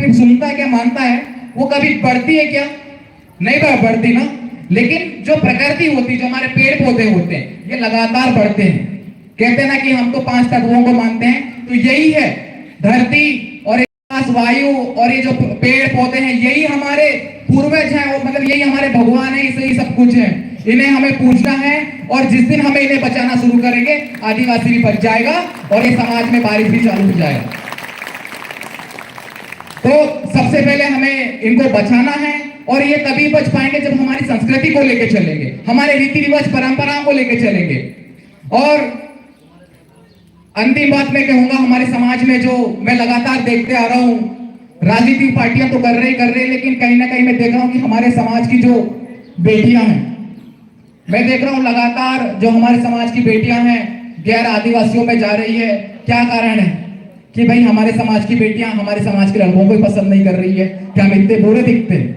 सिर्फ सुनता है क्या, मानता है, वो कभी बढ़ती है क्या? नहीं बढ़ती ना। लेकिन जो प्रकृति होती है, जो हमारे पेड़ पौधे होते हैं, ये लगातार बढ़ते हैं। कहते हैं ना कि हम तो 5 तत्वों को मानते हैं, तो यही है धरती और वायु और ये जो पेड़ पौधे हैं, यही हमारे पूर्वज हैं, और मतलब यही हमारे भगवान है, इसलिए सब कुछ है। इन्हें हमें पूजना है, और जिस दिन हमें इन्हें बचाना शुरू करेंगे, आदिवासी भी बच जाएगा और ये समाज में बारिश भी चालू हो जाएगा। तो सबसे पहले हमें इनको बचाना है, और ये तभी बच पाएंगे जब हमारी संस्कृति को लेकर चलेंगे, हमारे रीति रिवाज परंपराओं को लेकर चलेंगे। और अंतिम बात मैं कहूंगा, हमारे समाज में जो मैं लगातार देखते आ रहा हूं, राजनीतिक पार्टियां तो कर रही, लेकिन कहीं ना कहीं मैं देख रहा हूं कि हमारे समाज की जो बेटियां हैं, मैं देख रहा हूं लगातार जो हमारे समाज की बेटियां हैं गैर आदिवासियों में जा रही है। क्या कारण है कि भाई हमारे समाज की बेटियां हमारे समाज के लड़कों को ही पसंद नहीं कर रही है? क्या हम इतने बुरे दिखते हैं?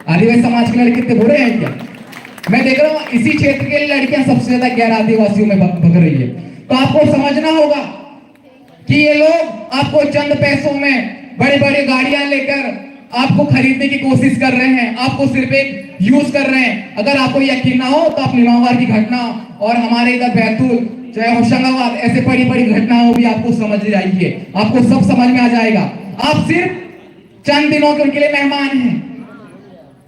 आदिवासी समाज के लड़के इतने बुरे हैं क्या? मैं देख रहा हूं इसी क्षेत्र के लड़कियां सबसे ज्यादा गैर आदिवासियों में भग रही है। तो आपको समझना होगा कि ये लोग आपको चंद पैसों में बड़े बड़े गाड़ियां लेकर आपको खरीदने की कोशिश कर रहे हैं, आपको सिर्फ एक यूज कर रहे हैं। अगर आपको यकीन ना हो तो आप नीमावार की घटना और हमारे इधर बैतूल, चाहे होशंगाबाद, ऐसे बड़ी बड़ी घटनाओं भी आपको समझ जाइए, आपको सब समझ में आ जाएगा। आप सिर्फ चंद दिनों के उनके लिए मेहमान हैं।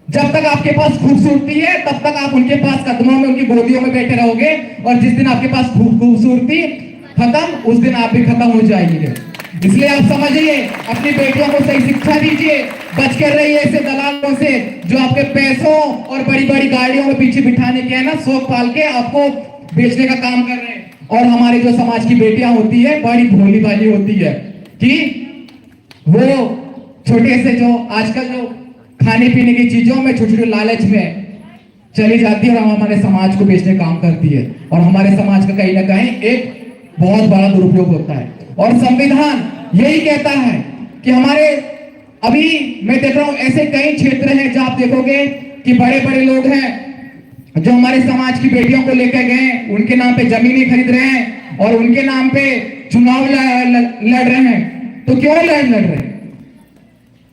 जब तक आपके पास खूबसूरती है, तब तक आप उनके पास कदमों में, उनकी गोदियों में बैठे रहोगे, और जिस दिन आपके पास खूबसूरती खत्म, उस दिन आप भी खत्म हो जाएंगे। इसलिए आप समझिए, अपनी बेटियों को सही शिक्षा दीजिए, बच कर रहिए ऐसे दलालों से जो आपके पैसों और बड़ी बड़ी गाड़ियों में पीछे बिठाने के है ना, शौक पाल के आपको बेचने का काम कर रहे हैं। और हमारे जो समाज की बेटियां होती है, बड़ी भोली भाली होती है कि वो छोटे से जो आजकल जो खाने पीने की चीजों में, छोटे छोटे लालच में चली जाती है, और हमारे समाज को बेचने काम करती है, और हमारे समाज का कहीं ना कहीं एक बहुत बड़ा दुरुपयोग होता है। और संविधान यही कहता है कि हमारे, अभी मैं देख रहा हूं ऐसे कई क्षेत्र हैं जहां आप देखोगे कि बड़े बड़े लोग हैं जो हमारे समाज की बेटियों को लेकर गए, उनके नाम पे जमीनें खरीद रहे हैं और उनके नाम पे चुनाव लड़ रहे हैं। तो क्यों लड़ रहे हैं?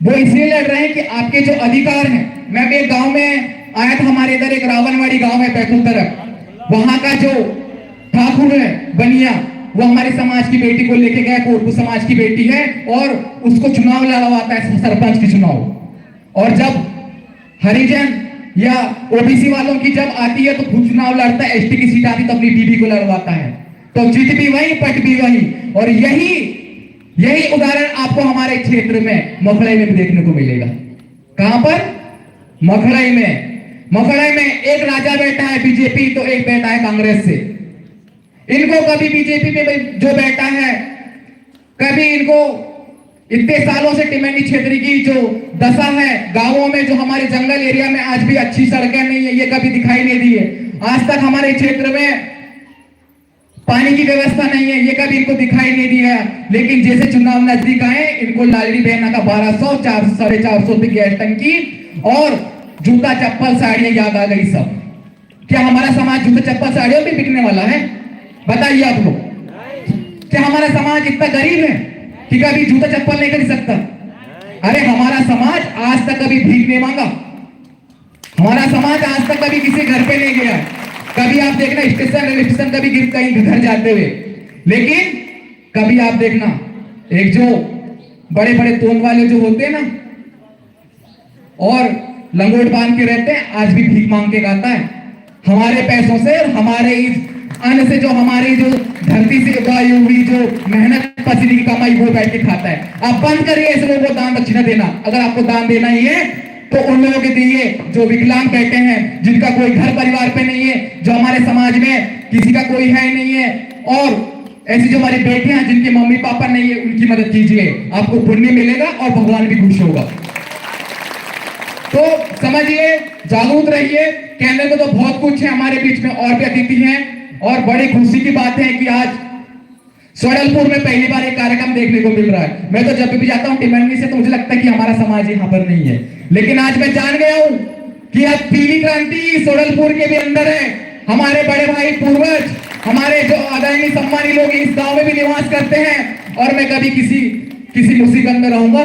वो इसलिए लड़ रहे हैं कि आपके जो अधिकार हैं। मैं भी एक गांव में आया था, हमारे इधर एक रावणवाड़ी गांव है बैतूल तरफ, वहां का जो ठाकुर है बनिया, वो हमारे समाज की बेटी को लेके गया, कोटकू समाज की बेटी है, और उसको चुनाव लड़वाता है, सरपंच की चुनाव। और जब हरिजन या ओबीसी वालों की जब आती है तो खुद चुनाव लड़ता है, एसटी की सीट आती तो अपनी बीबी को लड़वाता है। तो जीत भी वही, पट भी वही। और यही उदाहरण आपको हमारे क्षेत्र में मखड़ई में भी देखने को मिलेगा। कहां पर? मखड़ई में एक राजा बैठा है बीजेपी, तो एक बैठा है कांग्रेस से। इनको कभी बीजेपी में जो बैठा है, कभी इनको इतने सालों से टिमैनी क्षेत्र की जो दशा है, गांवों में जो हमारे जंगल एरिया में आज भी अच्छी सड़कें नहीं है, ये कभी दिखाई नहीं दी है। आज तक हमारे क्षेत्र में पानी की व्यवस्था नहीं है, ये कभी इनको दिखाई नहीं दिया। लेकिन जैसे चुनाव नजदीक आए, इनको लालड़ी बहना का 1200, 400, 450 गैस टंकी और जूता चप्पल साड़ियां याद आ गई सब। क्या हमारा समाज जूता चप्पल साड़ियों भी बिकने वाला है? बताइए आप लोग। क्या हमारा समाज इतना गरीब है कि कभी जूता चप्पल नहीं खरीद सकता? अरे हमारा समाज आज तक कभी भीख नहीं मांगा, हमारा समाज आज तक कभी किसी घर पे नहीं गया। कभी आप देखना स्टेशन, रेलवे स्टेशन कभी कहीं घर जाते हुए, लेकिन कभी आप देखना एक जो बड़े बड़े तोन वाले जो होते हैं ना, और लंगोट बांध के रहते हैं, आज भी भीख मांग के खाता है। हमारे पैसों से, हमारे इस अन्न से, जो हमारी जो धरती से उगाई हुई जो मेहनत पसीने की कमाई, वो बैठ के खाता है। आप बंद करिए ऐसे लोगों को दान दक्षिणा देना। अगर आपको दान देना ही है तो उन लोगों के दिए जो विकलांग बैठे हैं, जिनका कोई घर परिवार पे नहीं है, जो हमारे समाज में किसी का कोई है नहीं है, और ऐसी जो हमारी बेटियां हैं जिनके मम्मी पापा नहीं है, उनकी मदद कीजिए। आपको पुण्य मिलेगा और भगवान भी खुश होगा। तो समझिए, जागरूक रहिए। कहने को तो बहुत कुछ है, हमारे बीच में और भी अतिथि हैं, और बड़ी खुशी की बात है कि आज सोडलपुर में पहली बार एक कार्यक्रम देखने को मिल रहा है। मैं तो जब भी जाता हूँ टिमैनी से, तो मुझे लगता है कि हमारा समाज यहाँ पर नहीं है, लेकिन आज मैं जान गया हूँ कि आज पीली क्रांति सोडलपुर के भी अंदर है। हमारे बड़े भाई पूर्वज, हमारे जो आदरणीय सम्मानी लोग इस गांव में भी निवास करते हैं, और मैं कभी किसी मुसीबत में रहूंगा